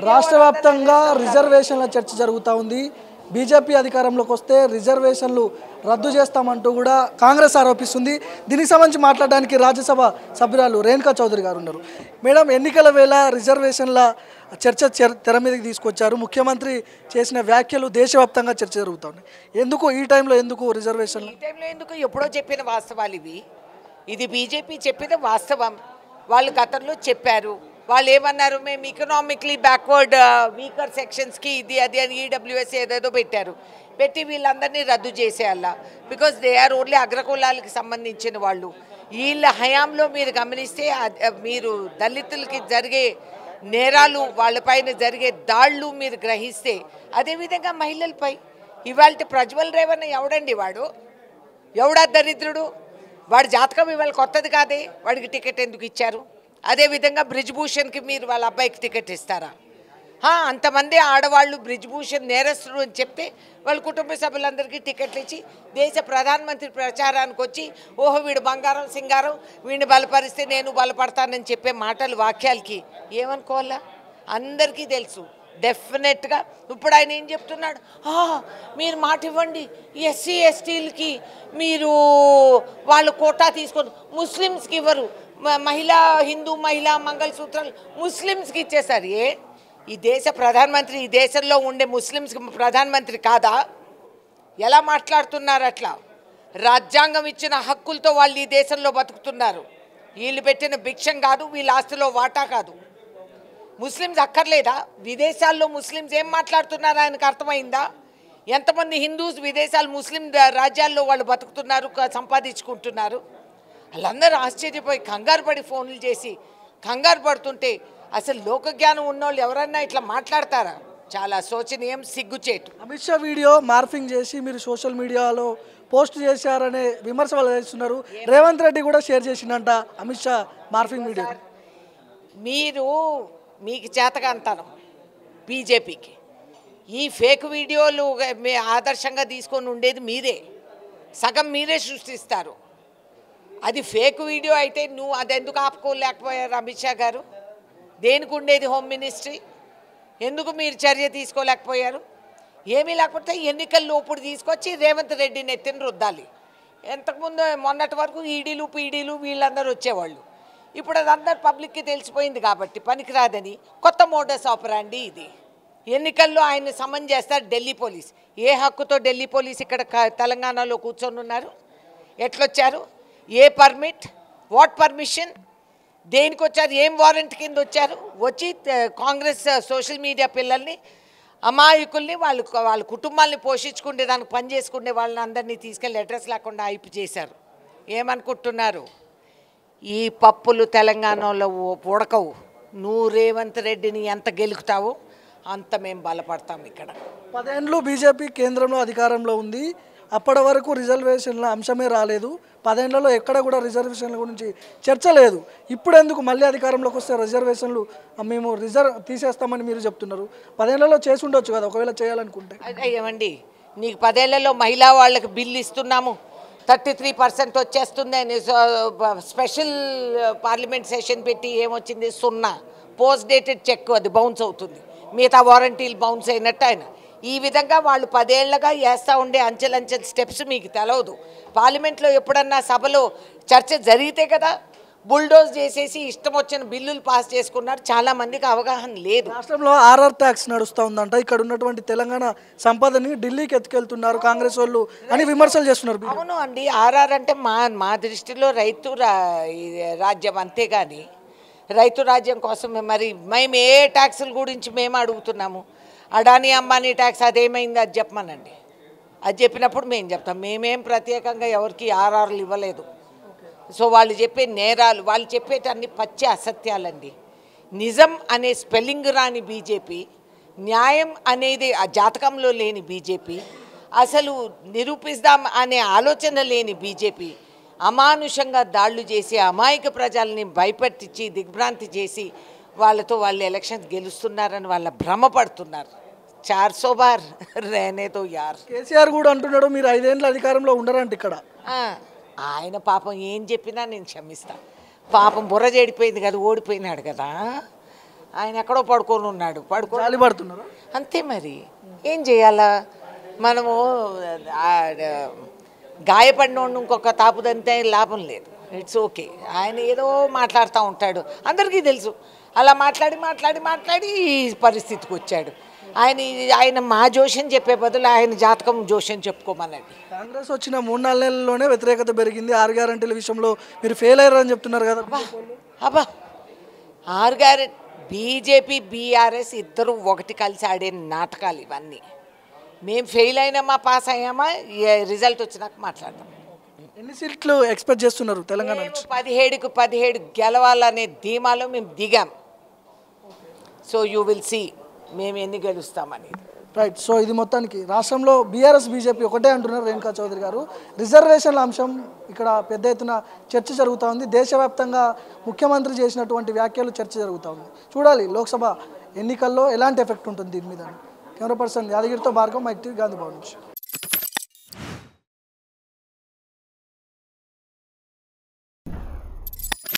రాష్ట్ర వ్యాప్తంగా రిజర్వేషన్ల చర్చ జరుగుతూ ఉంది. బీజేపీ అధికారంలోకి వస్తే రిజర్వేషన్లు రద్దు చేస్తామంటూ కూడా కాంగ్రెస్ ఆరోపిస్తుంది. దీనికి సంబంధించి మాట్లాడడానికి రాజ్యసభ సభ్యురాలు రేణుకా చౌదరి గారు ఉన్నారు. మేడం, ఎన్నికల వేళ రిజర్వేషన్ల చర్చ తెర మీదకి తీసుకొచ్చారు. ముఖ్యమంత్రి చేసిన వ్యాఖ్యలు దేశవ్యాప్తంగా చర్చ జరుగుతుంది. ఎందుకు ఈ టైంలో ఎందుకు రిజర్వేషన్లు? ఈ టైంలో ఎందుకు? ఎప్పుడో చెప్పిన వాస్తవాలు ఇవి. ఇది బీజేపీ చెప్పిన వాస్తవం. వాళ్ళు గతంలో చెప్పారు. వాళ్ళు ఏమన్నారు, మేము ఎకనామిక్లీ బ్యాక్వర్డ్ వీకర్ సెక్షన్స్కి ఇది అది అని ఈడబ్ల్యూఎస్ ఏదేదో పెట్టారు. పెట్టి వీళ్ళందరినీ రద్దు చేసేయాల. బికాజ్ దే ఆర్ ఓన్లీ అగ్రకులాలకి సంబంధించిన వాళ్ళు. వీళ్ళ హయాంలో మీరు గమనిస్తే మీరు దళితులకి జరిగే నేరాలు, వాళ్ళపైన జరిగే దాళ్ళు మీరు గ్రహిస్తే, అదేవిధంగా మహిళలపై ఇవాళ ప్రజ్వల్ రేవణ్ణ ఎవడండి వాడు? ఎవడా దరిద్రుడు? వాడి జాతకం ఇవాళ కొత్తది కాదే. వాడికి టికెట్ ఎందుకు ఇచ్చారు? అదేవిధంగా బ్రిజ్భూషణ్కి మీరు వాళ్ళ అబ్బాయికి టికెట్ ఇస్తారా? అంతమంది ఆడవాళ్ళు బ్రిజ్భూషణ్ నేరస్తుడు అని చెప్తే వాళ్ళ కుటుంబ సభ్యులందరికీ టికెట్లు ఇచ్చి దేశ ప్రధానమంత్రి ప్రచారానికి వచ్చి ఓహో వీడు బంగారం సింగారం, వీడిని బలపరిస్తే నేను బలపడతానని చెప్పే మాటలు వాక్యాలకి ఏమనుకోవాలా? అందరికీ తెలుసు. డెఫినెట్గా ఇప్పుడు ఆయన ఏం చెప్తున్నాడు, మీరు మాట ఇవ్వండి ఎస్సీ ఎస్టీలకి, మీరు వాళ్ళు కోటా తీసుకొని ముస్లిమ్స్కి ఇవ్వరు, హిందూ మహిళా మంగళసూత్రాలు ముస్లిమ్స్కి ఇచ్చేసారు. ఈ దేశ ప్రధానమంత్రి ఈ దేశంలో ఉండే ముస్లిమ్స్కి ప్రధానమంత్రి కాదా? ఎలా మాట్లాడుతున్నారు అట్లా? రాజ్యాంగం ఇచ్చిన హక్కులతో వాళ్ళు ఈ దేశంలో బతుకుతున్నారు. వీళ్ళు పెట్టిన భిక్షం కాదు, వీళ్ళ ఆస్తిలో వాటా కాదు. ముస్లిమ్స్ అక్కర్లేదా? విదేశాల్లో ముస్లిమ్స్ ఏం మాట్లాడుతున్నారు ఆయనకు అర్థమైందా? ఎంతమంది హిందూస్ విదేశాలు ముస్లిం రాజ్యాల్లో వాళ్ళు బతుకుతున్నారు, సంపాదించుకుంటున్నారు. వాళ్ళందరూ ఆశ్చర్యపోయి కంగారు పడి ఫోన్లు చేసి కంగారు పడుతుంటే అసలు లోకజ్ఞానం ఉన్నోళ్ళు ఎవరన్నా ఇట్లా మాట్లాడతారా? చాలా శోచనీయం, సిగ్గుచేటు. అమిత్ షా వీడియో మార్ఫింగ్ చేసి మీరు సోషల్ మీడియాలో పోస్ట్ చేశారనే విమర్శలు చేస్తున్నారు. రేవంత్ రెడ్డి కూడా షేర్ చేసిందంట అమిత్ షా మార్ఫింగ్ వీడియో. మీకు చేతకాంతనం బీజేపీకి ఈ ఫేక్ వీడియోలు ఆదర్శంగా తీసుకొని ఉండేది మీరే. సగం మీరే సృష్టిస్తారు. అది ఫేక్ వీడియో అయితే నువ్వు అదెందుకు ఆపుకోలేకపోయారు అమిత్ షా గారు? దేనికి ఉండేది హోమ్ మినిస్ట్రీ? ఎందుకు మీరు చర్య తీసుకోలేకపోయారు? ఏమీ లేకపోతే ఎన్నికల్లో ఇప్పుడు తీసుకొచ్చి రేవంత్ రెడ్డిని ఎత్తిన రుద్దాలి. ఎంతకుముందు మొన్నటి వరకు ఈడీలు పీడీలు వీళ్ళందరూ వచ్చేవాళ్ళు. ఇప్పుడు అదందరూ పబ్లిక్కి తెలిసిపోయింది కాబట్టి పనికిరాదని కొత్త మోడస్ ఆపరాండి ఇది. ఎన్నికల్లో ఆయన సమన్ చేస్తారు ఢిల్లీ పోలీస్. ఏ హక్కుతో ఢిల్లీ పోలీస్ ఇక్కడ తెలంగాణలో కూర్చొని ఉన్నారు? ఎట్లొచ్చారు? ఏ పర్మిట్, వాట్ పర్మిషన్, దేనికి వచ్చారు, ఏం వారెంట్ కింద వచ్చారు? వచ్చి కాంగ్రెస్ సోషల్ మీడియా పిల్లల్ని, అమాయకుల్ని, వాళ్ళ కుటుంబాలని పోషించుకునే దానికి పని చేసుకునే వాళ్ళని అందరినీ తీసుకెళ్ళి అడ్రస్ లేకుండా అయిపు చేశారు. ఏమనుకుంటున్నారు? ఈ పప్పులు తెలంగాణలో ఉడకవు. నువ్వు రేవంత్ రెడ్డిని ఎంత గెలుకుతావో అంత మేము బలపడతాం. ఇక్కడ 10 ఏళ్ళు బీజేపీ కేంద్రంలో అధికారంలో ఉంది. అప్పటి వరకు రిజర్వేషన్ల అంశమే రాలేదు. 10 ఏళ్లలో ఎక్కడ కూడా రిజర్వేషన్ల గురించి చర్చ లేదు. ఇప్పుడు ఎందుకు మళ్ళీ అధికారంలోకి వస్తే రిజర్వేషన్లు మేము తీసేస్తామని మీరు చెప్తున్నారు? 10 ఏళ్లలో చేసి ఉండొచ్చు కదా ఒకవేళ చేయాలనుకుంటే. ఏమండి, నీకు 10 ఏళ్లలో మహిళా వాళ్ళకి బిల్లు ఇస్తున్నాము 33% వచ్చేస్తుంది అని స్పెషల్ పార్లమెంట్ సెషన్ పెట్టి ఏమొచ్చింది? 0. పోస్ట్ డేటెడ్ చెక్ అది బౌన్స్ అవుతుంది. మిగతా వారంటీలు బౌన్స్ అయినట్టు ఆయన. ఈ విధంగా వాళ్ళు 10 ఏళ్లుగా వేస్తూ ఉండే అంచెలంచెల స్టెప్స్ మీకు తెలవదు. పార్లమెంట్లో ఎప్పుడన్నా సభలో చర్చ జరిగితే కదా బుల్డోజ్ చేసేసి ఇష్టం వచ్చిన బిల్లులు పాస్ చేసుకున్నారు. చాలామందికి అవగాహన లేదు. రాష్ట్రంలో ఆర్ఆర్ ట్యాక్స్ నడుస్తూ ఉందంట. ఇక్కడ ఉన్నటువంటి తెలంగాణ సంపదని ఢిల్లీకి ఎత్తుకెళ్తున్నారు కాంగ్రెస్ వాళ్ళు అని విమర్శలు చేస్తున్నారు. అవును అండి, ఆర్ఆర్ అంటే మా దృష్టిలో రైతు రాజ్యం, అంతేగాని రైతు రాజ్యం కోసం మరి మేము ఏ ట్యాక్సుల గురించి మేము అడుగుతున్నాము? అడానీ అంబానీ ట్యాక్స్ అదేమైంది అది చెప్పమనండి. అది చెప్పినప్పుడు మేము చెప్తాం. మేమేం ప్రత్యేకంగా ఎవరికి ఆర్ఆర్లు ఇవ్వలేదు. సో వాళ్ళు చెప్పే నేరాలు, వాళ్ళు చెప్పేటన్ని పచ్చి అసత్యాలండి. నిజం అనే స్పెల్లింగ్ రాని బీజేపీ, న్యాయం అనేది ఆ జాతకంలో లేని బీజేపీ, అసలు నిరూపిస్తాం అనే ఆలోచన లేని బీజేపీ అమానుషంగా దాడులు చేసి అమాయక ప్రజల్ని భయపెట్టించి దిగ్భ్రాంతి చేసి వాళ్ళతో వాళ్ళు ఎలక్షన్స్ గెలుస్తున్నారని వాళ్ళ భ్రమపడుతున్నారు. 400 బార్ రేనేదో యార్. కేసీఆర్ కూడా అంటున్నాడు మీరు 5 ఏళ్ళ అధికారంలో ఉండరంట ఇక్కడ. ఆయన పాపం ఏం చెప్పినా నేను క్షమిస్తాను. పాపం బుర్ర చెడిపోయింది కదా, ఓడిపోయినాడు కదా. ఆయన ఎక్కడో పడుకొని ఉన్నాడు, గాలి పడుతున్నారు. అంతే మరి ఏం చేయాలా మనము. గాయపడినోడు ఇంకొక తాపుదంతే లాభం లేదు. It's okay. ఆయన ఏదో మాట్లాడుతూ ఉంటాడు, అందరికీ తెలుసు. అలా మాట్లాడి మాట్లాడి మాట్లాడి ఈ పరిస్థితికి వచ్చాడు. ఆయన మా జోష్యం చెప్పే బదులు ఆయన జాతకం జోష్యం చెప్పుకోమనండి. కాంగ్రెస్ వచ్చిన 3-4 నెలల్లోనే వ్యతిరేకత పెరిగింది. 6 గ్యారెంటీల విషయంలో మీరు ఫెయిల్ అయ్యారని చెప్తున్నారు కదా. అబ్బా 6 గ్యారెంటీ బీజేపీ బీఆర్ఎస్ ఇద్దరు ఒకటి కలిసి ఆడే నాటకాలు ఇవన్నీ. మేము ఫెయిల్ అయినామా పాస్ అయ్యామా రిజల్ట్ వచ్చినాక మాట్లాడదాం. ఎన్ని సీట్లు ఎక్స్పెక్ట్ చేస్తున్నారు తెలంగాణ? 17కు 17 గెలవాలనే ధీమాలో మేము దిగాం. సో యూ విల్ సీ మేము ఎన్ని గెలుస్తామని. రైట్. సో ఇది మొత్తానికి రాష్ట్రంలో బీఆర్ఎస్ బీజేపీ ఒకటే అంటున్నారు రేణుకా చౌదరి గారు. రిజర్వేషన్ల అంశం ఇక్కడ పెద్ద ఎత్తున చర్చ జరుగుతూ ఉంది. దేశవ్యాప్తంగా ముఖ్యమంత్రి చేసినటువంటి వ్యాఖ్యలు చర్చ జరుగుతూ ఉంది. చూడాలి లోక్సభ ఎన్నికల్లో ఎలాంటి ఎఫెక్ట్ ఉంటుంది దీని మీద. కెమెరా పర్సన్ యాదగిరితో భార్గవ్, మైక్ టీవీ, గాంధీ భవన్ నుంచి.